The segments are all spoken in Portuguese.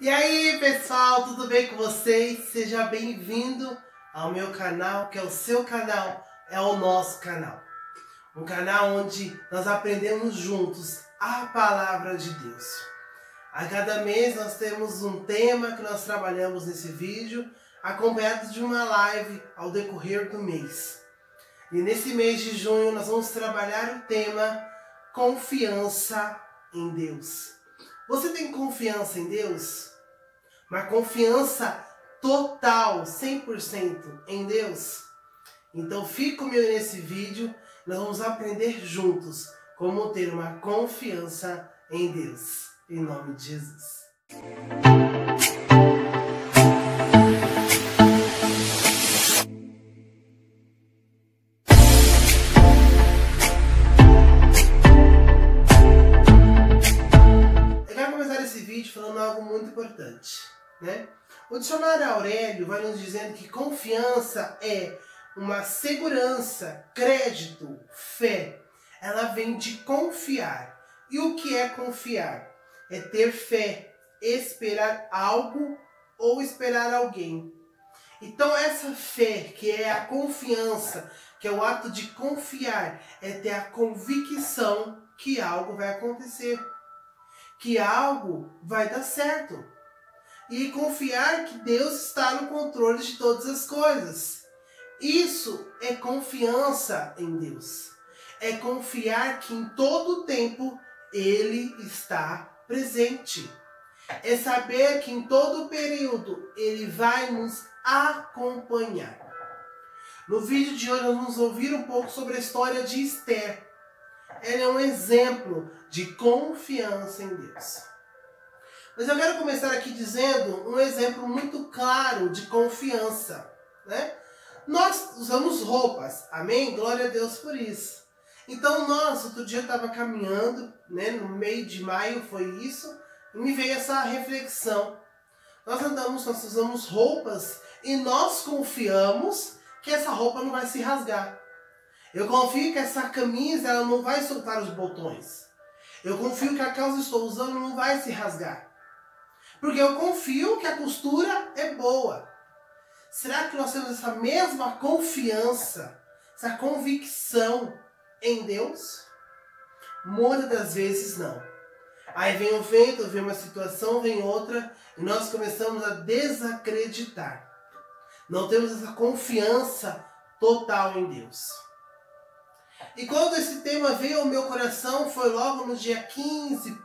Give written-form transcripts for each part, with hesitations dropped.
E aí pessoal, tudo bem com vocês? Seja bem-vindo ao meu canal, que é o seu canal, é o nosso canal. Um canal onde nós aprendemos juntos a palavra de Deus. A cada mês nós temos um tema que nós trabalhamos nesse vídeo, acompanhado de uma live ao decorrer do mês. E nesse mês de junho nós vamos trabalhar o tema confiança em Deus. Você tem confiança em Deus? Uma confiança total, 100% em Deus? Então fique comigo nesse vídeo, nós vamos aprender juntos como ter uma confiança em Deus. Em nome de Jesus. Eu quero começar esse vídeo falando algo muito importante, né? O dicionário Aurélio vai nos dizendo que confiança é uma segurança, crédito, fé. Ela vem de confiar. E o que é confiar? É ter fé, esperar algo ou esperar alguém. Então essa fé, que é a confiança, que é o ato de confiar, é ter a convicção que algo vai acontecer, que algo vai dar certo. E confiar que Deus está no controle de todas as coisas. Isso é confiança em Deus. É confiar que em todo tempo Ele está presente. É saber que em todo período Ele vai nos acompanhar. No vídeo de hoje nós vamos ouvir um pouco sobre a história de Esther. Ela é um exemplo de confiança em Deus. Mas eu quero começar aqui dizendo um exemplo muito claro de confiança, né? Nós usamos roupas, amém? Glória a Deus por isso. Então outro dia eu estava caminhando, né? No meio de maio foi isso, e me veio essa reflexão. Nós usamos roupas e nós confiamos que essa roupa não vai se rasgar. Eu confio que essa camisa ela não vai soltar os botões. Eu confio que a calça que estou usando não vai se rasgar. Porque eu confio que a costura é boa. Será que nós temos essa mesma confiança, essa convicção em Deus? Muitas das vezes não. Aí vem o vento, vem uma situação, vem outra, e nós começamos a desacreditar. Não temos essa confiança total em Deus. E quando esse tema veio ao meu coração, foi logo no dia 15,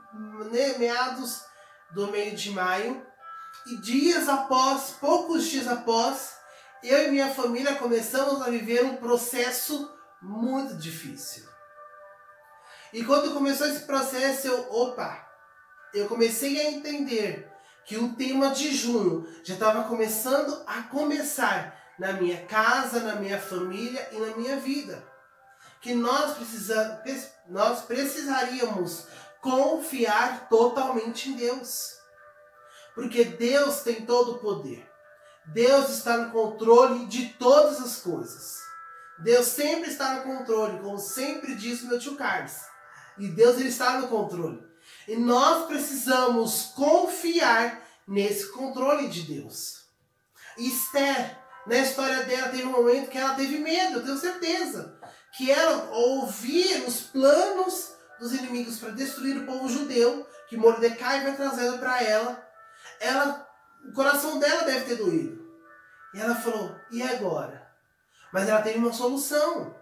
né, meados do mês de maio, e poucos dias após, eu e minha família começamos a viver um processo muito difícil. E quando começou esse processo, eu comecei a entender que o tema de junho já estava começando a começar na minha casa, na minha família e na minha vida. Que nós precisaríamos confiar totalmente em Deus. Porque Deus tem todo o poder. Deus está no controle de todas as coisas. Deus sempre está no controle, como sempre disse meu tio Carlos. E Deus ele está no controle. E nós precisamos confiar nesse controle de Deus. E Esther, na história dela, teve um momento que ela teve medo, eu tenho certeza. Que ela ouvia os planos dos inimigos para destruir o povo judeu, que Mordecai vai trazendo para ela. O coração dela deve ter doído. E ela falou, e agora? Mas ela teve uma solução.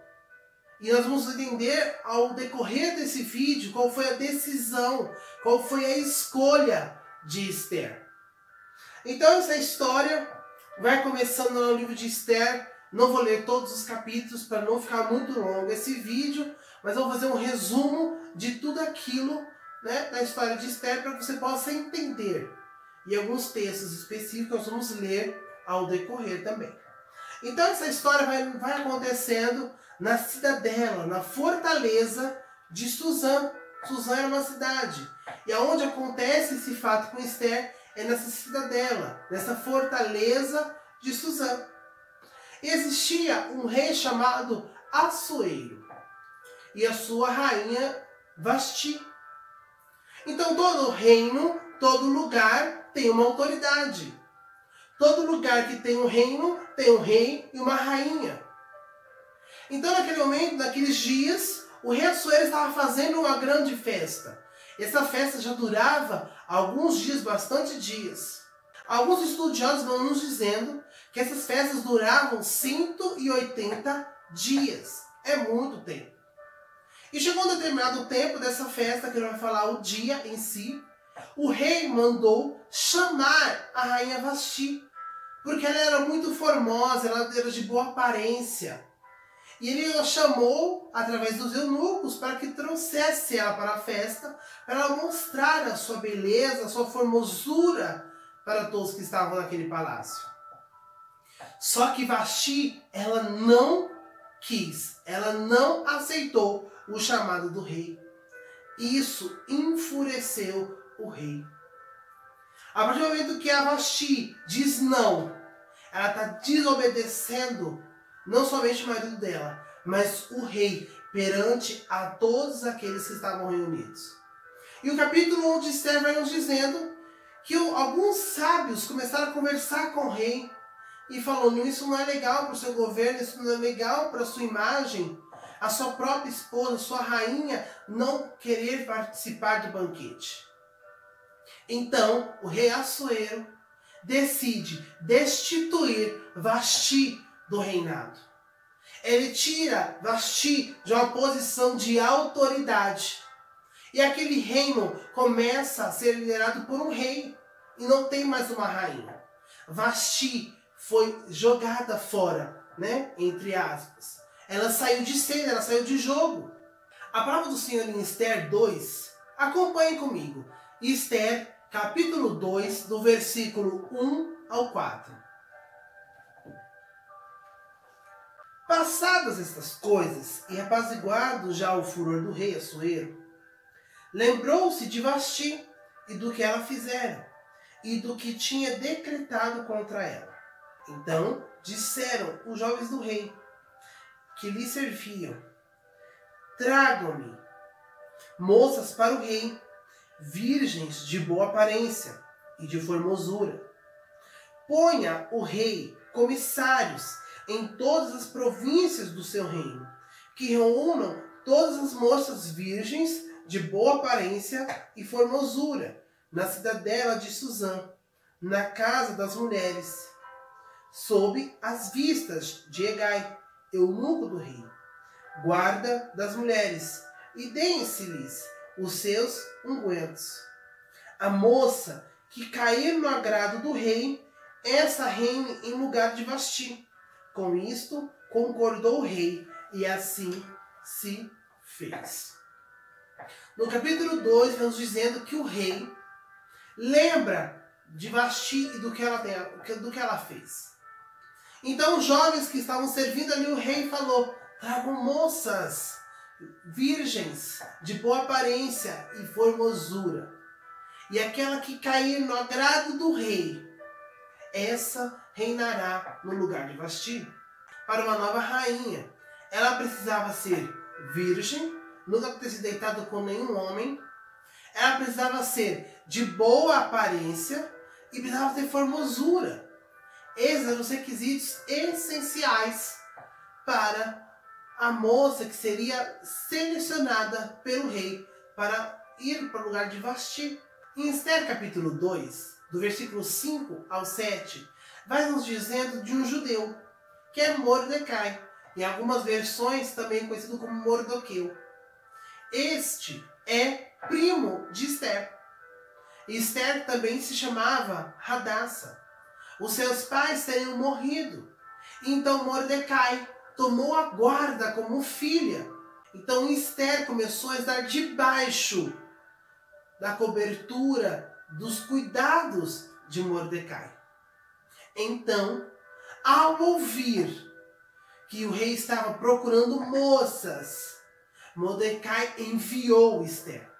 E nós vamos entender ao decorrer desse vídeo qual foi a decisão, qual foi a escolha de Esther. Então essa história vai começando no livro de Esther. Não vou ler todos os capítulos para não ficar muito longo esse vídeo, mas eu vou fazer um resumo de tudo aquilo, né, da história de Esther para que você possa entender. E alguns textos específicos nós vamos ler ao decorrer também. Então essa história vai acontecendo na cidadela, na fortaleza de Suzã. Suzã era uma cidade. E aonde acontece esse fato com Esther é nessa cidadela, nessa fortaleza de Suzã. Existia um rei chamado Assuero e a sua rainha Vasti. Então todo reino, todo lugar tem uma autoridade. Todo lugar que tem um reino, tem um rei e uma rainha. Então, naquele momento, naqueles dias, o rei Assuero estava fazendo uma grande festa. Essa festa já durava alguns dias, bastante dias. Alguns estudiosos vão nos dizendo que essas festas duravam 180 dias. É muito tempo. E chegou um determinado tempo dessa festa, que ele vai falar o dia em si, o rei mandou chamar a rainha Vasti, porque ela era muito formosa, ela era de boa aparência. E ele a chamou através dos eunucos para que trouxesse ela para a festa, para ela mostrar a sua beleza, a sua formosura para todos que estavam naquele palácio. Só que Vasti, ela não quis, ela não aceitou o chamado do rei. Isso enfureceu o rei. A partir do momento que a Vasti diz não, ela está desobedecendo não somente o marido dela, mas o rei perante a todos aqueles que estavam reunidos. E o capítulo 1 de Esther vai nos dizendo que alguns sábios começaram a conversar com o rei e falando: isso não é legal para o seu governo, isso não é legal para a sua imagem, a sua própria esposa, a sua rainha não querer participar do banquete. Então o rei Assuero decide destituir Vasti do reinado. Ele tira Vasti de uma posição de autoridade. E aquele reino começa a ser liderado por um rei. E não tem mais uma rainha. Vasti foi jogada fora, né? Entre aspas. Ela saiu de cena, ela saiu de jogo. A palavra do Senhor em Esther 2, acompanhe comigo. Esther, capítulo 2, do versículo 1 ao 4. Passadas estas coisas, e apaziguado já o furor do rei Assuero, lembrou-se de Vasti e do que ela fizera, e do que tinha decretado contra ela. Então disseram os jovens do rei, que lhe serviam: tragam-me moças para o rei, virgens de boa aparência e de formosura. Ponha o rei comissários em todas as províncias do seu reino, que reúnam todas as moças virgens de boa aparência e formosura, na cidadela de Suzã, na casa das mulheres, sob as vistas de Hegai, eunuco do rei, guarda das mulheres, e deem-se-lhes os seus ungüentos. A moça que cair no agrado do rei, essa reine em lugar de Vasti. Com isto concordou o rei, e assim se fez. No capítulo 2, vamos dizendo que o rei lembra de Vasti e do que ela fez. Então os jovens que estavam servindo ali, o rei falou: tragam moças virgens de boa aparência e formosura. E aquela que cair no agrado do rei, essa reinará no lugar de Vasti. Para uma nova rainha, ela precisava ser virgem, nunca ter se deitado com nenhum homem. Ela precisava ser de boa aparência e precisava ter formosura. Esses eram os requisitos essenciais para a moça que seria selecionada pelo rei para ir para o lugar de Vasti. Em Esther capítulo 2, do versículo 5 ao 7, vai nos dizendo de um judeu, que é Mordecai, em algumas versões também conhecido como Mordoqueu. Este é primo de Esther. Esther também se chamava Hadassah. Os seus pais teriam morrido. Então Mordecai tomou a guarda como filha. Então Esther começou a estar debaixo da cobertura, dos cuidados de Mordecai. Então, ao ouvir que o rei estava procurando moças, Mordecai enviou Esther.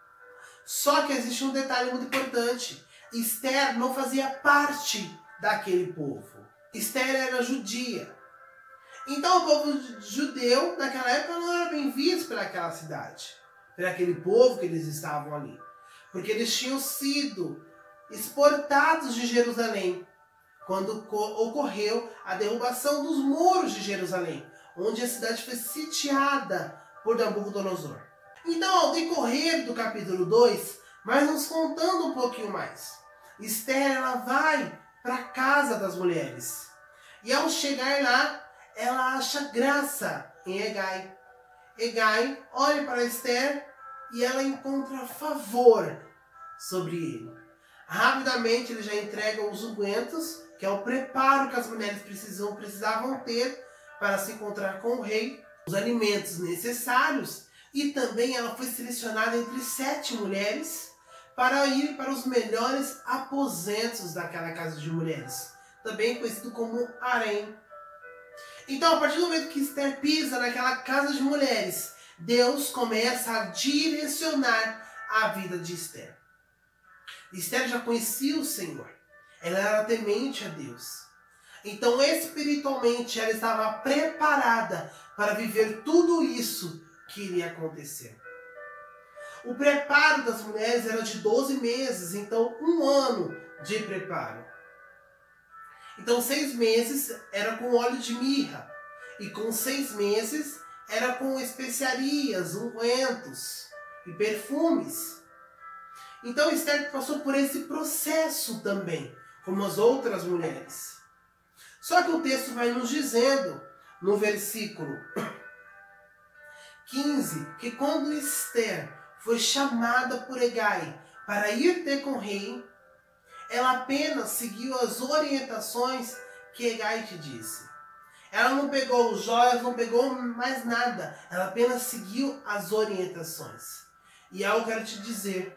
Só que existe um detalhe muito importante. Esther não fazia parte daquele povo. Esther era judia. Então o povo judeu, naquela época, não era bem visto pelaquela cidade, por aquele povo que eles estavam ali. Porque eles tinham sido exportados de Jerusalém, quando ocorreu a derrubação dos muros de Jerusalém, onde a cidade foi sitiada por Nabucodonosor. Então, ao decorrer do capítulo 2, vai nos contando um pouquinho mais. Esther, ela vai para a casa das mulheres. E ao chegar lá, ela acha graça em Hegai. Hegai olha para Esther e ela encontra favor sobre ele. Rapidamente ele já entrega os ungüentos, que é o preparo que as mulheres precisavam ter para se encontrar com o rei, os alimentos necessários, e também ela foi selecionada entre 7 mulheres para ir para os melhores aposentos daquela casa de mulheres, também conhecido como harém. Então, a partir do momento que Esther pisa naquela casa de mulheres, Deus começa a direcionar a vida de Esther. Esther já conhecia o Senhor. Ela era temente a Deus. Então, espiritualmente, ela estava preparada para viver tudo isso que iria acontecer. O preparo das mulheres era de 12 meses, então 1 ano de preparo. Então 6 meses era com óleo de mirra, e com 6 meses era com especiarias, ungüentos e perfumes. Então Esther passou por esse processo também, como as outras mulheres. Só que o texto vai nos dizendo, no versículo 15, que quando Esther foi chamada por Hegai para ir ter com o rei, ela apenas seguiu as orientações que Hegai te disse. Ela não pegou os joias, não pegou mais nada. Ela apenas seguiu as orientações. E eu quero te dizer,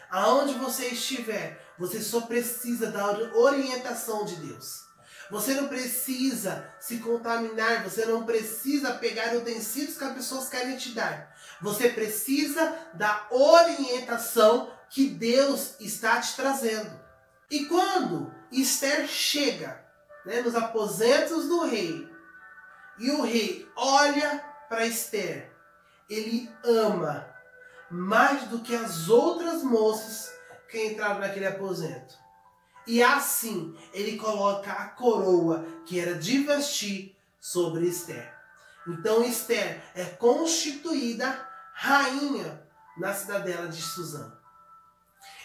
aonde você estiver, você só precisa da orientação de Deus. Você não precisa se contaminar, você não precisa pegar utensílios que as pessoas querem te dar. Você precisa da orientação que Deus está te trazendo. E quando Esther chega, nos aposentos do rei, e o rei olha para Esther, ele ama mais do que as outras moças que entraram naquele aposento. E assim, ele coloca a coroa que era de Vasti sobre Esther. Então Esther é constituída rainha na cidadela de Suzã.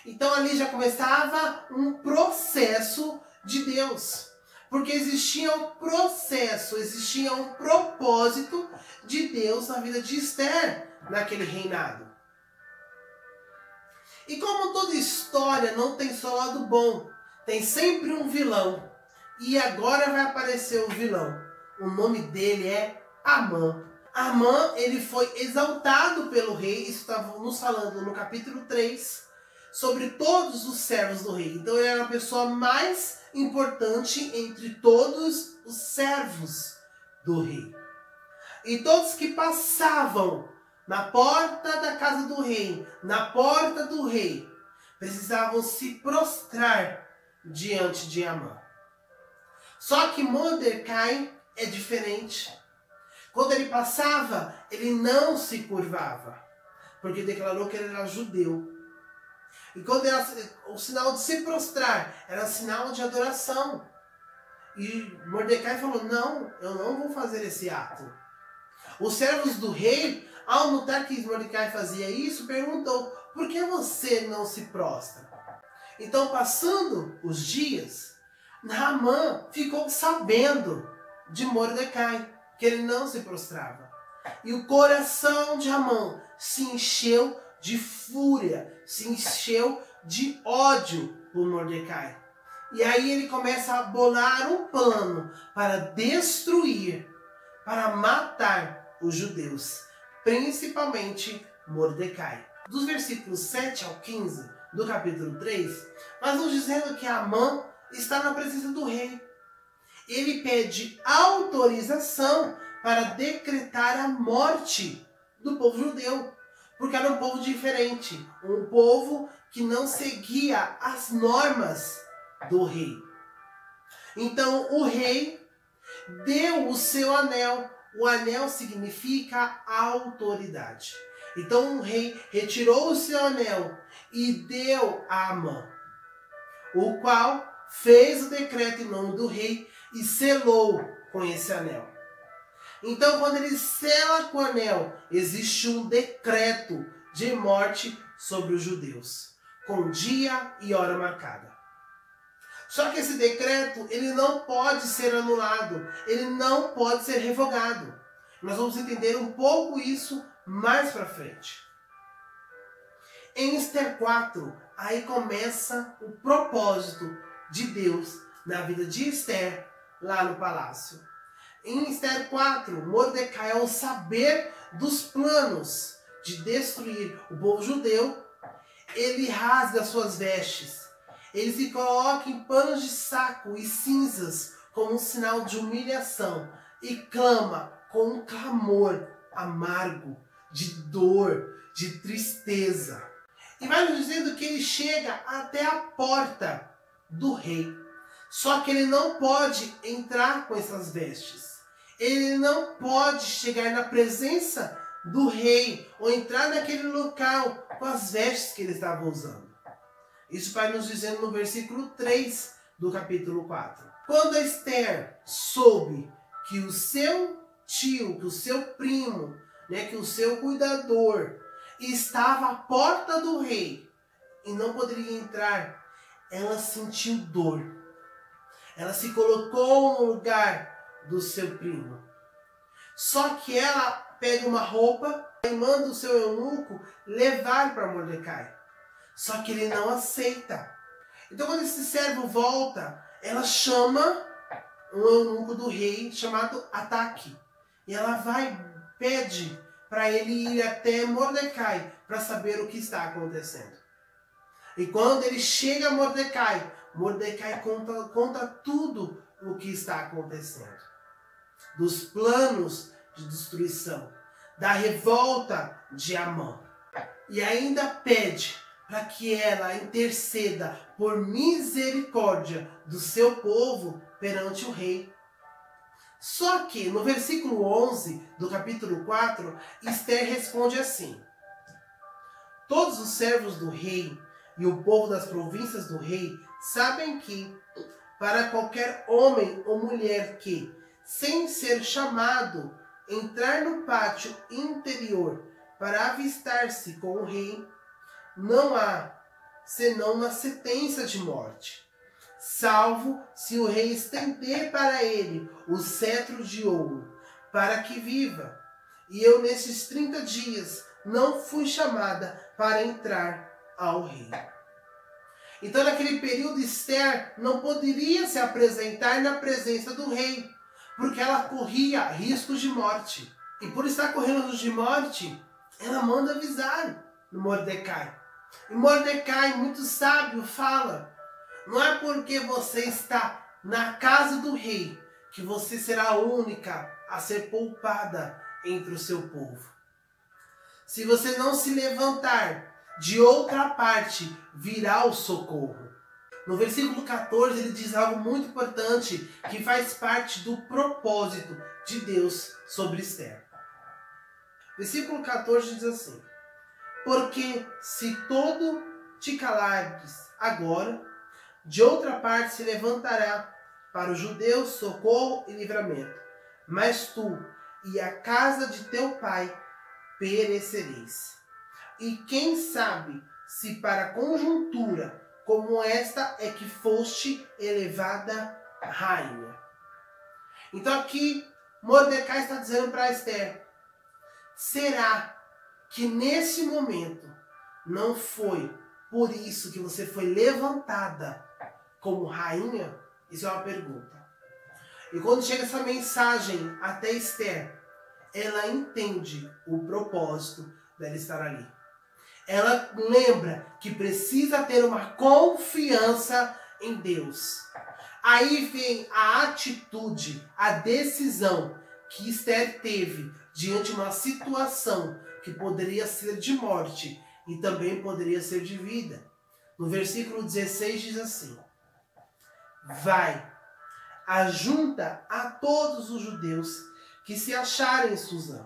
Então ali já começava um processo de Deus. Porque existia um processo, existia um propósito de Deus na vida de Esther naquele reinado. E como toda história não tem só lado bom, tem sempre um vilão. E agora vai aparecer o vilão. O nome dele é Amã. Amã, ele foi exaltado pelo rei, isso está nos falando no capítulo 3, sobre todos os servos do rei. Então ele era a pessoa mais importante entre todos os servos do rei. E todos que passavam na porta da casa do rei, na porta do rei, precisavam se prostrar diante de Amã. Só que Mordecai é diferente. Quando ele passava, ele não se curvava, porque declarou que ele era judeu. E quando era o sinal de se prostrar, era sinal de adoração. E Mordecai falou, não, eu não vou fazer esse ato. Os servos do rei, ao notar que Mordecai fazia isso, perguntou, por que você não se prostra? Então, passando os dias, Amã ficou sabendo de Mordecai, que ele não se prostrava. E o coração de Amã se encheu de fúria, se encheu de ódio por Mordecai. E aí ele começa a bolar um plano para destruir, para matar os judeus, principalmente Mordecai. Dos versículos 7 ao 15 do capítulo 3, nós nos dizendo que Amã está na presença do rei. Ele pede autorização para decretar a morte do povo judeu, porque era um povo diferente, um povo que não seguia as normas do rei. Então o rei deu o seu anel. O anel significa autoridade. Então o rei retirou o seu anel e deu a Amã. o qual fez o decreto em nome do rei e selou com esse anel. Então, quando ele sela com o anel, existe um decreto de morte sobre os judeus, com dia e hora marcada. Só que esse decreto, ele não pode ser anulado, ele não pode ser revogado. Nós vamos entender um pouco isso mais para frente. Em Esther 4, aí começa o propósito de Deus na vida de Esther, lá no palácio. Em Esther 4, Mordecai, ao saber dos planos de destruir o povo judeu, ele rasga suas vestes. Ele se coloca em panos de saco e cinzas como um sinal de humilhação e clama com um clamor amargo, de dor, de tristeza. E vai nos dizendo que ele chega até a porta do rei. Só que ele não pode entrar com essas vestes. Ele não pode chegar na presença do rei ou entrar naquele local com as vestes que ele estava usando. Isso vai nos dizendo no versículo 3 do capítulo 4. Quando Esther soube que o seu tio, que o seu primo, que o seu cuidador estava à porta do rei e não poderia entrar, ela sentiu dor. Ela se colocou no lugar do seu primo. Só que ela pega uma roupa e manda o seu eunuco levar para Mordecai. Só que ele não aceita. Então quando esse servo volta, ela chama um eunuco do rei chamado Ataque. E ela pede para ele ir até Mordecai para saber o que está acontecendo. E quando ele chega a Mordecai, Mordecai conta tudo o que está acontecendo. Dos planos de destruição, da revolta de Amã. E ainda pede para que ela interceda por misericórdia do seu povo perante o rei. Só que no versículo 11 do capítulo 4, Esther responde assim: todos os servos do rei e o povo das províncias do rei sabem que, para qualquer homem ou mulher que, sem ser chamado, entrar no pátio interior para avistar-se com o rei, não há senão uma sentença de morte, salvo se o rei estender para ele o cetro de ouro, para que viva. E eu, nesses 30 dias, não fui chamada para entrar ao rei. Então, naquele período, Esther não poderia se apresentar na presença do rei, porque ela corria riscos de morte. E por estar correndo riscos de morte, ela manda avisar Mordecai. E Mordecai, muito sábio, fala: não é porque você está na casa do rei que você será a única a ser poupada entre o seu povo. Se você não se levantar, de outra parte virá o socorro. No versículo 14 ele diz algo muito importante que faz parte do propósito de Deus sobre Esther. Versículo 14 diz assim: porque se todo te calares agora, de outra parte se levantará para os judeus socorro e livramento, mas tu e a casa de teu pai perecereis. E quem sabe se para conjuntura como esta é que foste elevada rainha. Então aqui Mordecai está dizendo para Esther: será que nesse momento não foi por isso que você foi levantada como rainha? Isso é uma pergunta. E quando chega essa mensagem até Esther, ela entende o propósito dela estar ali. Ela lembra que precisa ter uma confiança em Deus. Aí vem a atitude, a decisão que Esther teve diante de uma situação que poderia ser de morte e também poderia ser de vida. No versículo 16 diz assim: vai, ajunta a todos os judeus que se acharem em Suzã,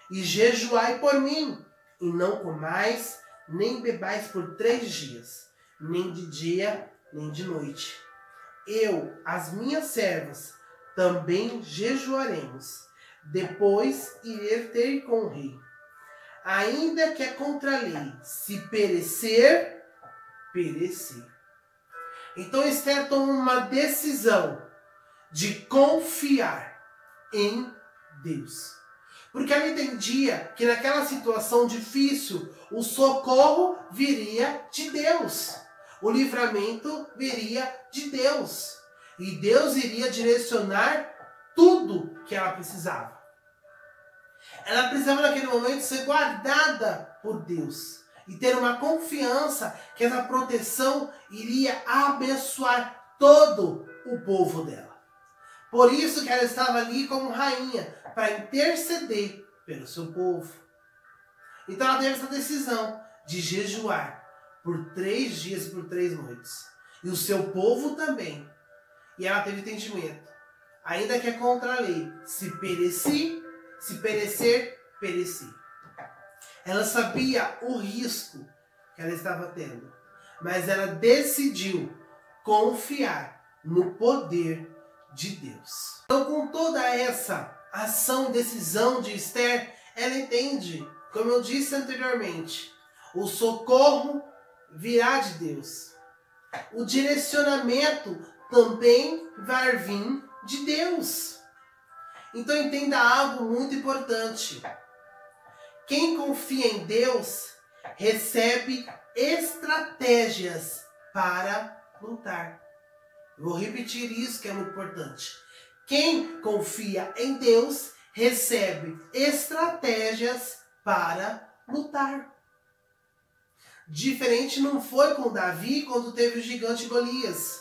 e jejuai por mim, e não comais, nem bebais por 3 dias, nem de dia, nem de noite. Eu, as minhas servas, também jejuaremos, depois irei ter com o rei. Ainda que é contra a lei, se perecer, perecer. Então Esther toma uma decisão de confiar em Deus. Porque ela entendia que naquela situação difícil, o socorro viria de Deus. O livramento viria de Deus. E Deus iria direcionar tudo que ela precisava. Ela precisava naquele momento ser guardada por Deus. E ter uma confiança que essa proteção iria abençoar todo o povo dela. Por isso que ela estava ali como rainha, para interceder pelo seu povo. Então ela teve essa decisão de jejuar por 3 dias e por 3 noites. E o seu povo também. E ela teve entendimento. Ainda que é contra a lei, se perecer, pereci. Ela sabia o risco que ela estava tendo. Mas ela decidiu confiar no poder de Deus. Então, com toda essa ação e decisão de Esther, ela entende, como eu disse anteriormente, o socorro virá de Deus. O direcionamento também vai vir de Deus. Então entenda algo muito importante. Quem confia em Deus recebe estratégias para lutar. Vou repetir isso que é muito importante. Quem confia em Deus recebe estratégias para lutar. Diferente não foi com Davi quando teve o gigante Golias.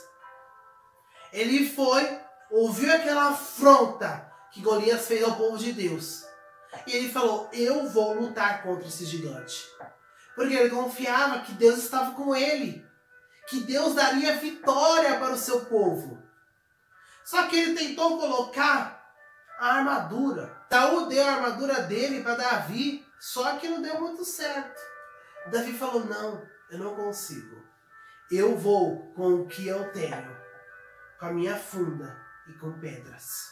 Ele foi, ouviu aquela afronta que Golias fez ao povo de Deus. E ele falou, eu vou lutar contra esse gigante. Porque ele confiava que Deus estava com ele. Que Deus daria vitória para o seu povo. Só que ele tentou colocar a armadura. Saul deu a armadura dele para Davi, só que não deu muito certo. Davi falou, não, eu não consigo. Eu vou com o que eu tenho, com a minha funda e com pedras.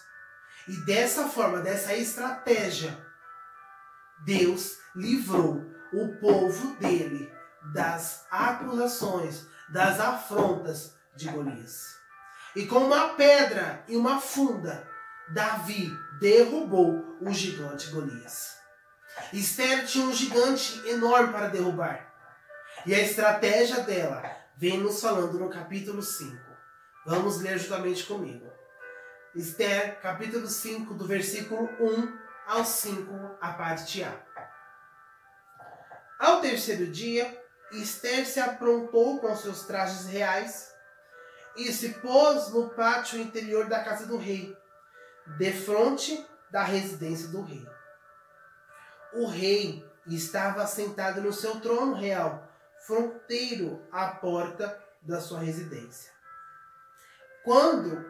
E dessa forma, dessa estratégia, Deus livrou o povo dele das acusações, das afrontas de Golias. E com uma pedra e uma funda, Davi derrubou o gigante Golias. Esther tinha um gigante enorme para derrubar. E a estratégia dela vem nos falando no capítulo 5. Vamos ler juntamente comigo. Esther, capítulo 5, do versículo 1 ao 5, a parte A. Ao terceiro dia, Esther se aprontou com seus trajes reais e se pôs no pátio interior da casa do rei, defronte da residência do rei. O rei estava sentado no seu trono real, fronteiro à porta da sua residência. Quando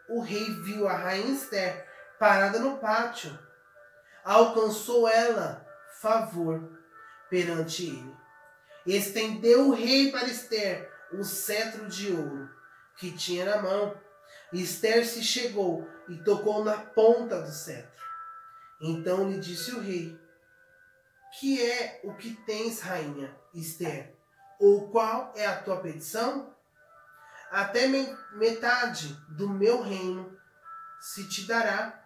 o rei viu a rainha Esther parada no pátio, alcançou ela favor perante ele. Estendeu o rei para Esther o cetro de ouro que tinha na mão. Esther se chegou e tocou na ponta do cetro. Então lhe disse o rei, que é o que tens, rainha Esther? Ou qual é a tua petição? Até metade do meu reino se te dará.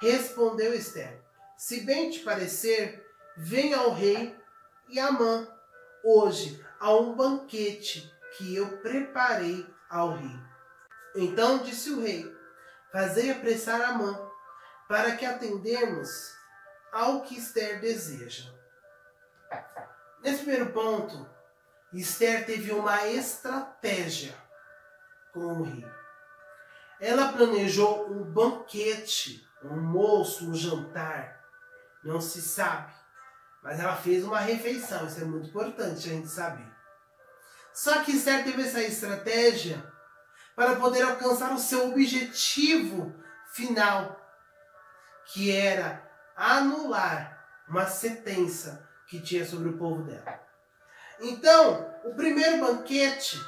Respondeu Esther, se bem te parecer, venha ao rei e Amã hoje a um banquete que eu preparei ao rei. Então disse o rei, fazei apressar Amã, para que atendermos ao que Esther deseja. Nesse primeiro ponto, Esther teve uma estratégia com o rei. Ela planejou um banquete, um almoço, um jantar, não se sabe. Mas ela fez uma refeição, isso é muito importante a gente saber. Só que Esther teve essa estratégia para poder alcançar o seu objetivo final, que era anular uma sentença que tinha sobre o povo dela. Então, o primeiro banquete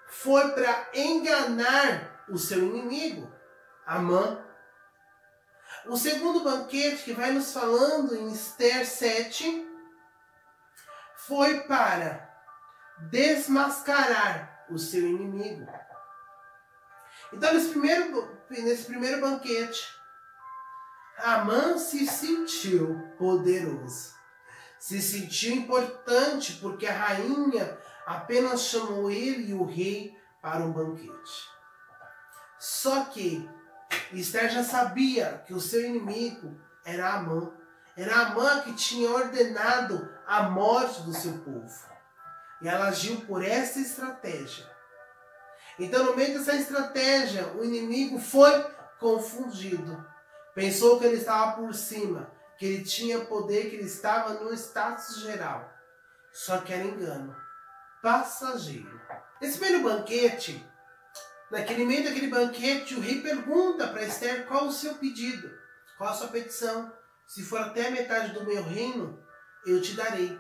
foi para enganar o seu inimigo, Amã. O segundo banquete, que vai nos falando em Esther 7, foi para desmascarar o seu inimigo. Então, nesse primeiro banquete, Amã se sentiu poderoso. Se sentiu importante porque a rainha apenas chamou ele e o rei para um banquete. Só que Esther já sabia que o seu inimigo era Amã. Era Amã que tinha ordenado a morte do seu povo. E ela agiu por essa estratégia. Então, no meio dessa estratégia, o inimigo foi confundido. Pensou que ele estava por cima, que ele tinha poder, que ele estava no status geral. Só que era engano passageiro. Nesse primeiro banquete, naquele meio daquele banquete, o rei pergunta para Esther qual o seu pedido, qual a sua petição. Se for até a metade do meu reino, eu te darei.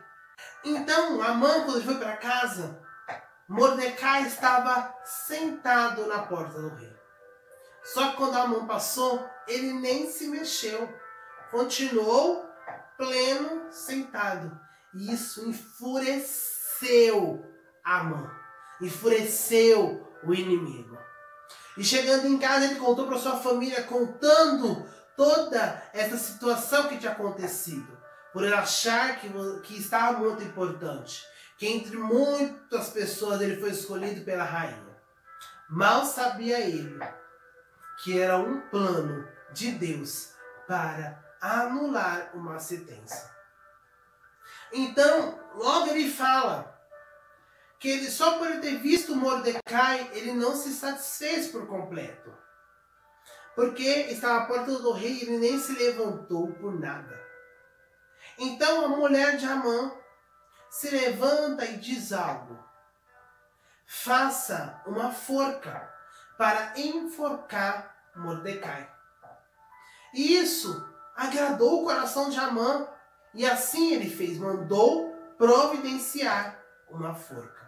Então, Amã, quando foi para casa, Mordecai estava sentado na porta do rei. Só que quando Amã passou, ele nem se mexeu. Continuou pleno sentado. E isso enfureceu Amã. Enfureceu o inimigo. E chegando em casa, ele contou para sua família, contando toda essa situação que tinha acontecido. Por ele achar que estava muito importante. Que entre muitas pessoas ele foi escolhido pela rainha. Mal sabia ele que era um plano de Deus para anular uma sentença. Então, logo ele fala que ele, só por ele ter visto Mordecai, ele não se satisfez por completo. Porque estava à porta do rei e ele nem se levantou por nada. Então a mulher de Amã se levanta e diz algo. Faça uma forca para enforcar Mordecai. E isso agradou o coração de Amã. E assim ele fez, mandou providenciar uma forca.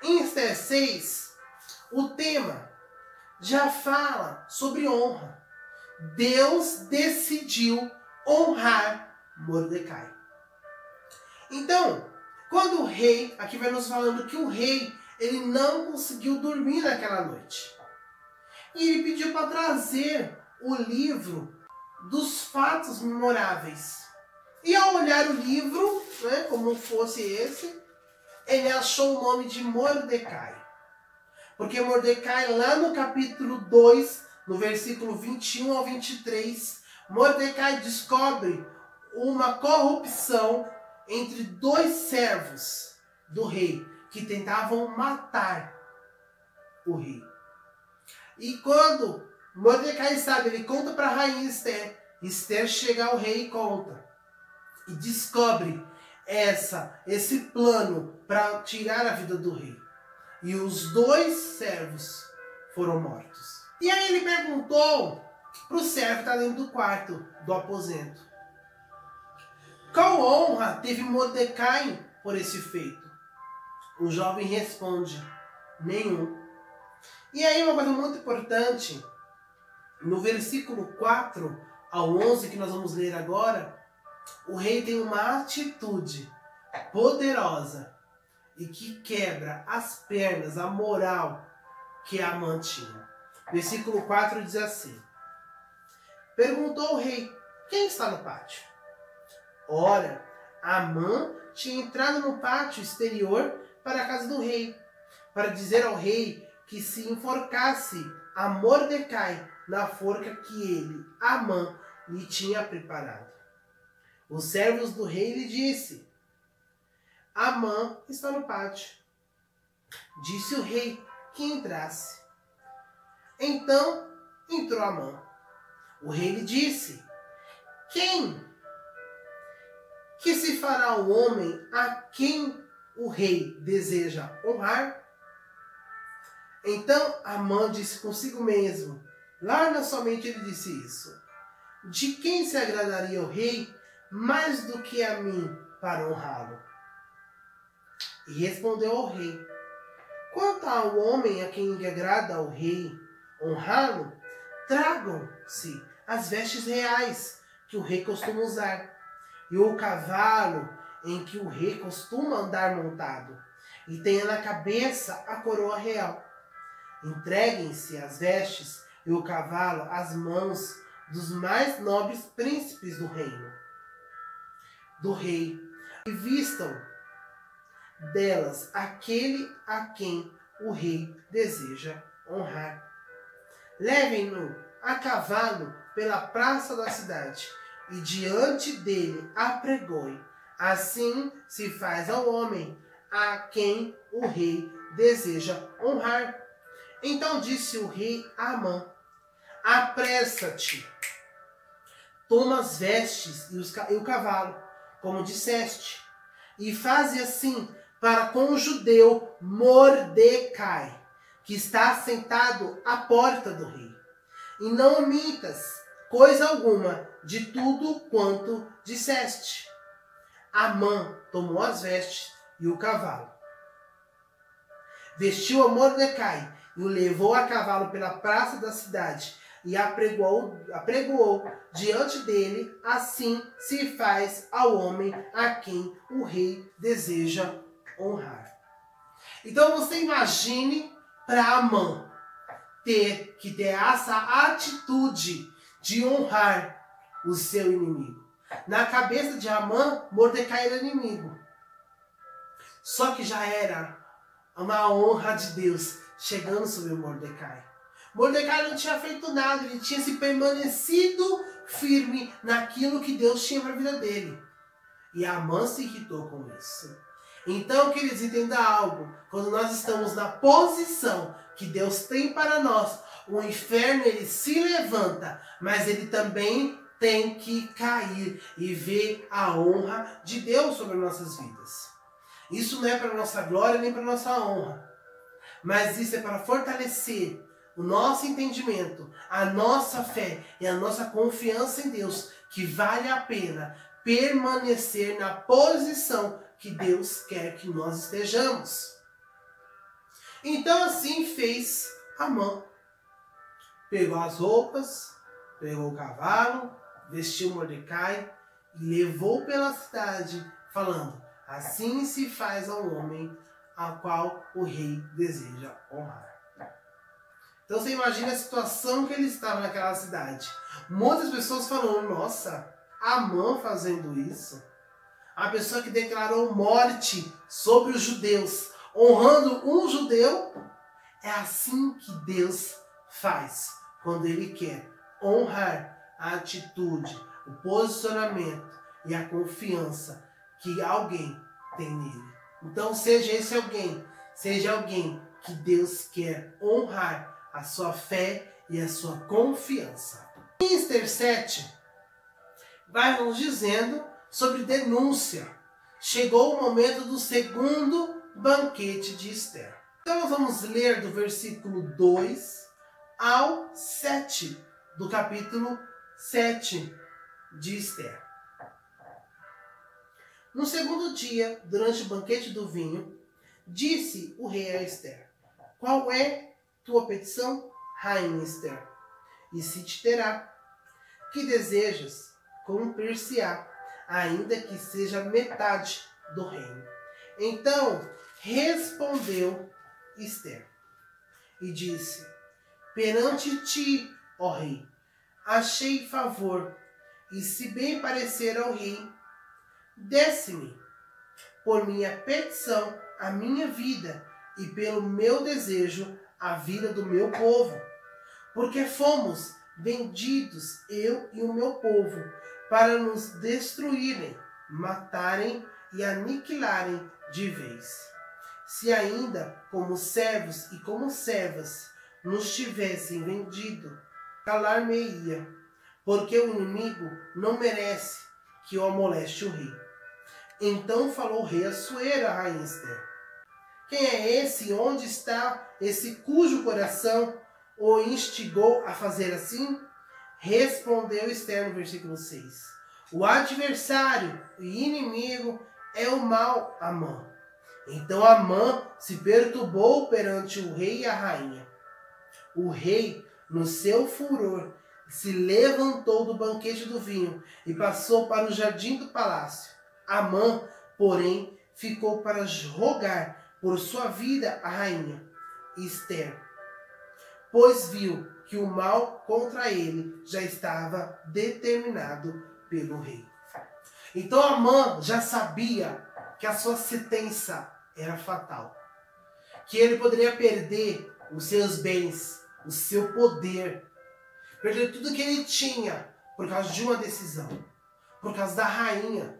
Em Esther 6, o tema já fala sobre honra. Deus decidiu honrar Mordecai. Então, quando o rei, aqui vai nos falando que o rei, ele não conseguiu dormir naquela noite. E ele pediu para trazer o livro dos fatos memoráveis. E ao olhar o livro, né, como fosse esse, ele achou o nome de Mordecai. Porque Mordecai, lá no capítulo 2, no versículo 21 ao 23, Mordecai descobre uma corrupção entre dois servos do rei, que tentavam matar o rei. E quando Mordecai sabe, ele conta para a rainha Esther. Esther chega ao rei e conta. E descobre esse plano para tirar a vida do rei. E os dois servos foram mortos. E aí ele perguntou para o servo que está dentro do quarto, do aposento. Qual honra teve Mordecai por esse feito? O jovem responde, nenhum. E aí uma coisa muito importante, no versículo 4 ao 11, que nós vamos ler agora, o rei tem uma atitude poderosa e que quebra as pernas, a moral que Amã tinha. Versículo 4 diz assim, perguntou o rei, quem está no pátio? Ora, Amã tinha entrado no pátio exterior para a casa do rei, para dizer ao rei que se enforcasse a Mordecai na forca que ele, Amã, lhe tinha preparado. Os servos do rei lhe disse, Amã está no pátio. Disse o rei que entrasse. Então entrou Amã. O rei lhe disse, quem que se fará o homem a quem o rei deseja honrar? Então Amã disse consigo mesmo, lá na sua mente ele disse isso, de quem se agradaria o rei mais do que a mim para honrá-lo? E respondeu ao rei, Quanto ao homem a quem agrada ao rei honrá-lo, tragam-se as vestes reais que o rei costuma usar, e o cavalo em que o rei costuma andar montado, e tenha na cabeça a coroa real. Entreguem-se as vestes e o cavalo às mãos dos mais nobres príncipes do reino, do rei, e vistam delas aquele a quem o rei deseja honrar. Levem-no a cavalo pela praça da cidade, e diante dele apregoem. Assim se faz ao homem a quem o rei deseja honrar. Então disse o rei a Amã: apressa-te, toma as vestes e o cavalo, como disseste, e faze assim para com o judeu Mordecai, que está sentado à porta do rei. E não omitas coisa alguma de tudo quanto disseste. Amã tomou as vestes e o cavalo, vestiu a Mordecai e o levou a cavalo pela praça da cidade e apregoou diante dele. Assim se faz ao homem a quem o rei deseja honrar. Então você imagine para Amã ter essa atitude de honrar o seu inimigo. Na cabeça de Amã, Mordecai era inimigo. Só que já era uma honra de Deus chegando sobre Mordecai. Mordecai não tinha feito nada, ele tinha se permanecido firme naquilo que Deus tinha para a vida dele. E Amã se irritou com isso. Então, queridos, entenda algo. Quando nós estamos na posição que Deus tem para nós, o inferno ele se levanta, mas ele também tem que cair e ver a honra de Deus sobre nossas vidas. Isso não é para nossa glória nem para nossa honra, mas isso é para fortalecer o nosso entendimento, a nossa fé e a nossa confiança em Deus, que vale a pena permanecer na posição que Deus quer que nós estejamos. Então assim fez Amã. Pegou as roupas, pegou o cavalo, vestiu Mordecai e levou pela cidade, falando: assim se faz ao homem a qual o rei deseja honrar. Então você imagina a situação que ele estava naquela cidade. Muitas pessoas falando: nossa, Amã fazendo isso. A pessoa que declarou morte sobre os judeus, honrando um judeu. É assim que Deus faz quando Ele quer honrar a atitude, o posicionamento e a confiança que alguém tem nele. Então seja esse alguém, seja alguém que Deus quer honrar a sua fé e a sua confiança. Em Esther 7, vai nos dizendo sobre denúncia. Chegou o momento do segundo banquete de Esther. Então nós vamos ler do versículo 2 ao 7 do capítulo 7 de Esther. No segundo dia, durante o banquete do vinho, disse o rei a Esther: qual é tua petição, rainha Esther? E se te terá. Que desejas? Cumprir-se-á, ainda que seja metade do reino. Então respondeu Esther e disse: perante ti, ó rei, achei favor, e se bem parecer ao rei, desse-me por minha petição a minha vida, e pelo meu desejo a vida do meu povo, porque fomos vendidos, eu e o meu povo, para nos destruírem, matarem e aniquilarem de vez. Se ainda como servos e como servas nos tivessem vendido, calar-me-ia, porque o inimigo não merece que o amoleste o rei. Então falou o rei Assuero a rainha Esther: quem é esse? Onde está esse cujo coração o instigou a fazer assim? Respondeu Esther no versículo 6. O adversário e inimigo é o mau Amã. Então Amã se perturbou perante o rei e a rainha. O rei, no seu furor, se levantou do banquete do vinho e passou para o jardim do palácio. Amã, porém, ficou para rogar por sua vida a rainha Ester, pois viu que o mal contra ele já estava determinado pelo rei. Então Amã já sabia que a sua sentença era fatal, que ele poderia perder os seus bens, o seu poder, perder tudo que ele tinha por causa de uma decisão, por causa da rainha.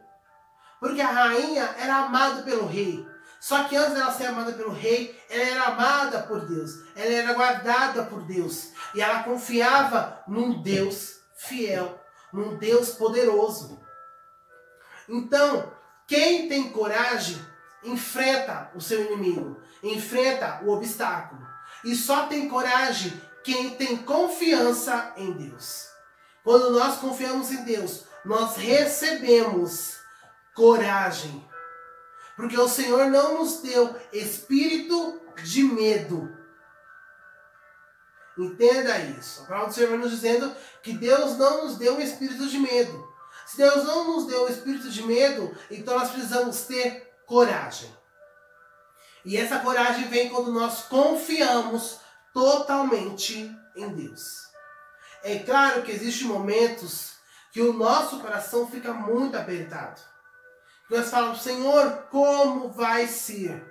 Porque a rainha era amada pelo rei. Só que antes dela ser amada pelo rei, ela era amada por Deus. Ela era guardada por Deus. E ela confiava num Deus fiel, num Deus poderoso. Então, quem tem coragem, enfrenta o seu inimigo, enfrenta o obstáculo. E só tem coragem quem tem confiança em Deus. Quando nós confiamos em Deus, nós recebemos coragem. Porque o Senhor não nos deu espírito de medo. Entenda isso. A palavra do Senhor vai nos dizendo que Deus não nos deu um espírito de medo. Se Deus não nos deu um espírito de medo, então nós precisamos ter coragem. E essa coragem vem quando nós confiamos totalmente em Deus. É claro que existem momentos que o nosso coração fica muito apertado. Nós falamos, Senhor, como vai ser?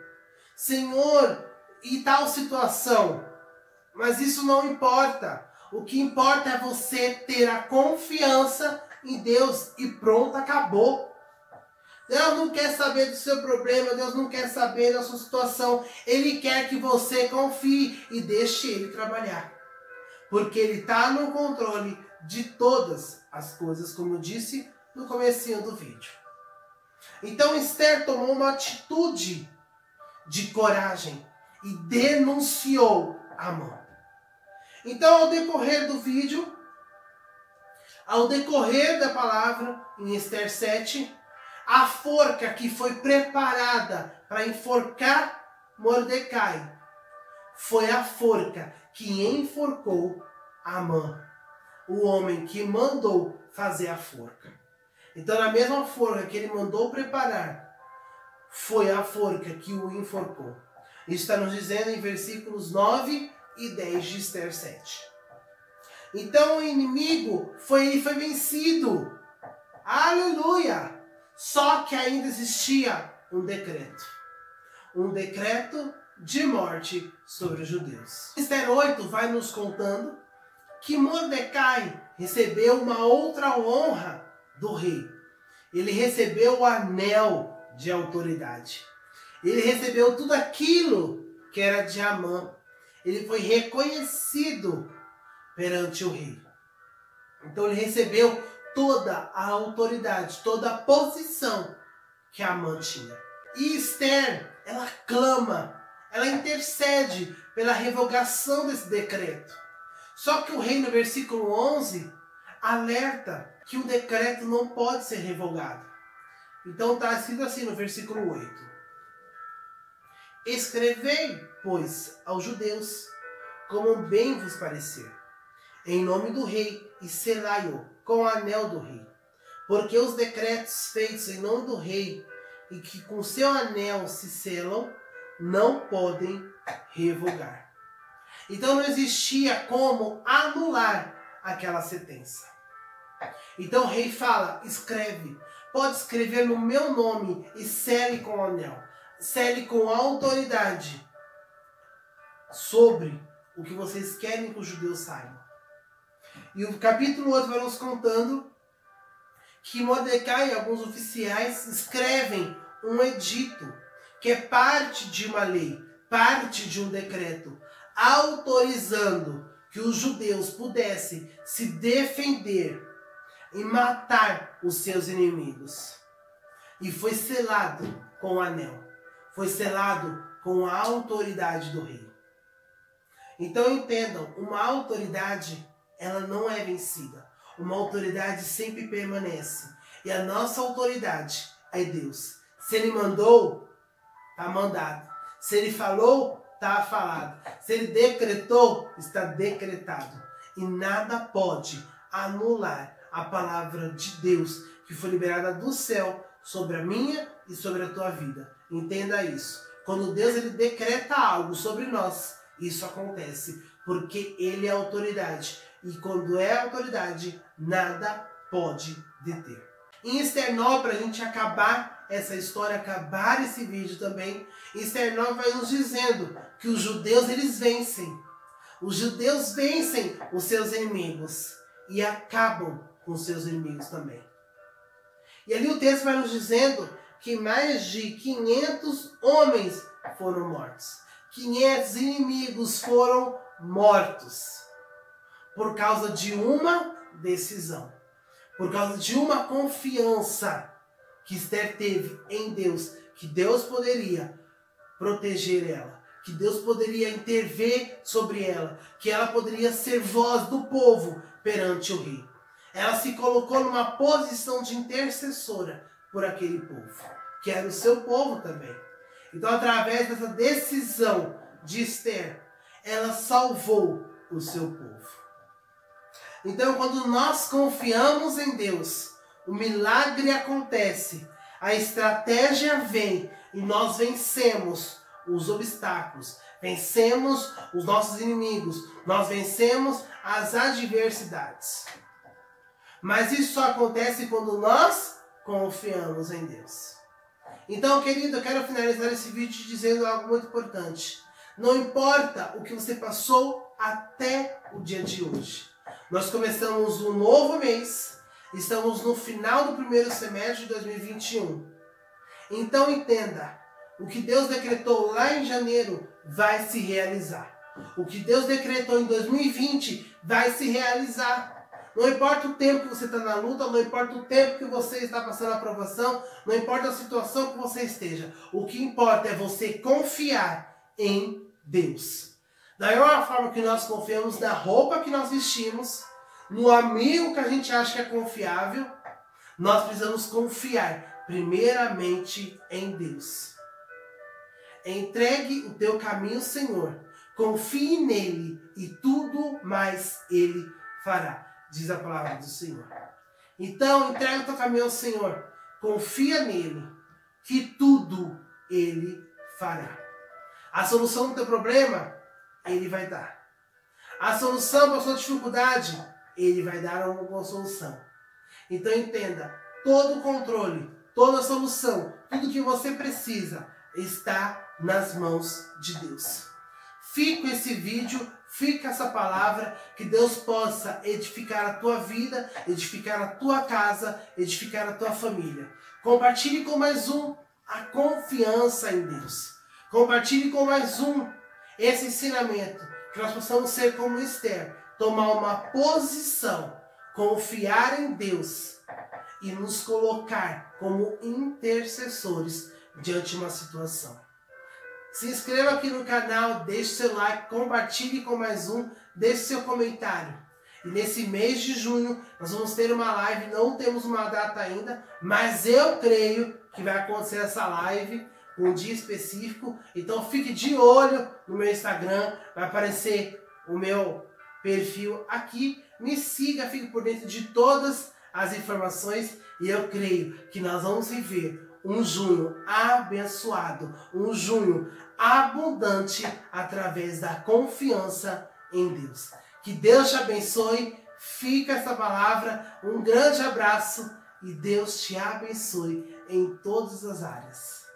Senhor, e tal situação? Mas isso não importa. O que importa é você ter a confiança em Deus e pronto, acabou. Deus não quer saber do seu problema, Deus não quer saber da sua situação. Ele quer que você confie e deixe Ele trabalhar. Porque Ele está no controle de todas as coisas, como eu disse no comecinho do vídeo. Então Ester tomou uma atitude de coragem e denunciou Amã. Então, ao decorrer do vídeo, ao decorrer da palavra, em Ester 7, a forca que foi preparada para enforcar Mordecai foi a forca que enforcou Amã, o homem que mandou fazer a forca. Então, na mesma forca que ele mandou preparar, foi a forca que o enforcou. Isso está nos dizendo em versículos 9 e 10 de Ester 7. Então, o inimigo foi vencido. Aleluia! Só que ainda existia um decreto. Um decreto de morte sobre os judeus. Ester 8 vai nos contando que Mordecai recebeu uma outra honra do rei. Ele recebeu o anel de autoridade. Ele recebeu tudo aquilo que era de Amã. Ele foi reconhecido perante o rei. Então ele recebeu toda a autoridade, toda a posição que Amã tinha. E Ester, ela clama, ela intercede pela revogação desse decreto. Só que o rei, no versículo 11, alerta que o decreto não pode ser revogado. Então está escrito assim no versículo 8. Escrevei, pois, aos judeus, como bem vos parecer, em nome do rei, e selai-o com o anel do rei. Porque os decretos feitos em nome do rei, e que com seu anel se selam, não podem revogar. Então não existia como anular aquela sentença. Então o rei fala, escreve, pode escrever no meu nome e sele com o anel, sele com autoridade sobre o que vocês querem que os judeus saibam. E o capítulo 8 vai nos contando que Mordecai e alguns oficiais escrevem um edito, que é parte de uma lei, parte de um decreto, autorizando que os judeus pudessem se defender e matar os seus inimigos. E foi selado com o anel. Foi selado com a autoridade do rei. Então entendam, uma autoridade, ela não é vencida. Uma autoridade sempre permanece. E a nossa autoridade é Deus. Se Ele mandou, está mandado. Se ele falou, está falado. Se ele decretou, está decretado. E nada pode anular a palavra de Deus que foi liberada do céu sobre a minha e sobre a tua vida. Entenda isso. Quando Deus ele decreta algo sobre nós, isso acontece. Porque ele é autoridade. E quando é autoridade, nada pode deter. Em Esther 9, para a gente acabar essa história, acabar esse vídeo também, Esther 9 vai nos dizendo que os judeus eles vencem. Os judeus vencem os seus inimigos e acabam com os seus inimigos também. E ali o texto vai nos dizendo que mais de 500 homens foram mortos. 500 inimigos foram mortos por causa de uma decisão. Por causa de uma confiança que Esther teve em Deus, que Deus poderia proteger ela, que Deus poderia intervir sobre ela, que ela poderia ser voz do povo perante o rei. Ela se colocou numa posição de intercessora por aquele povo, que era o seu povo também. Então, através dessa decisão de Esther, ela salvou o seu povo. Então, quando nós confiamos em Deus, o milagre acontece, a estratégia vem e nós vencemos os obstáculos, vencemos os nossos inimigos, nós vencemos as adversidades. Mas isso só acontece quando nós confiamos em Deus. Então, querido, eu quero finalizar esse vídeo dizendo algo muito importante. Não importa o que você passou até o dia de hoje. Nós começamos um novo mês, estamos no final do primeiro semestre de 2021. Então entenda, o que Deus decretou lá em janeiro vai se realizar. O que Deus decretou em 2020 vai se realizar. Não importa o tempo que você está na luta, não importa o tempo que você está passando a provação, não importa a situação que você esteja. O que importa é você confiar em Deus. Da mesma forma que nós confiamos na roupa que nós vestimos, no amigo que a gente acha que é confiável, nós precisamos confiar primeiramente em Deus. Entregue o teu caminho ao Senhor, confie nele e tudo mais ele fará, diz a palavra do Senhor. Então, entrega o teu caminho ao Senhor, confia nele, que tudo ele fará. A solução do teu problema, ele vai dar. A solução para a sua dificuldade, ele vai dar uma solução. Então entenda, todo o controle, toda a solução, tudo que você precisa está nas mãos de Deus. Fique com esse vídeo, fique com essa palavra, que Deus possa edificar a tua vida, edificar a tua casa, edificar a tua família. Compartilhe com mais um a confiança em Deus. Compartilhe com mais um esse ensinamento, que nós possamos ser como Esther, tomar uma posição, confiar em Deus e nos colocar como intercessores diante de uma situação. Se inscreva aqui no canal, deixe seu like, compartilhe com mais um, deixe seu comentário. E nesse mês de junho nós vamos ter uma live, não temos uma data ainda, mas eu creio que vai acontecer essa live um dia específico. Então fique de olho no meu Instagram, vai aparecer o meu perfil aqui. Me siga, fique por dentro de todas as informações e eu creio que nós vamos viver um junho abençoado, um junho abundante através da confiança em Deus. Que Deus te abençoe, fica essa palavra, um grande abraço e Deus te abençoe em todas as áreas.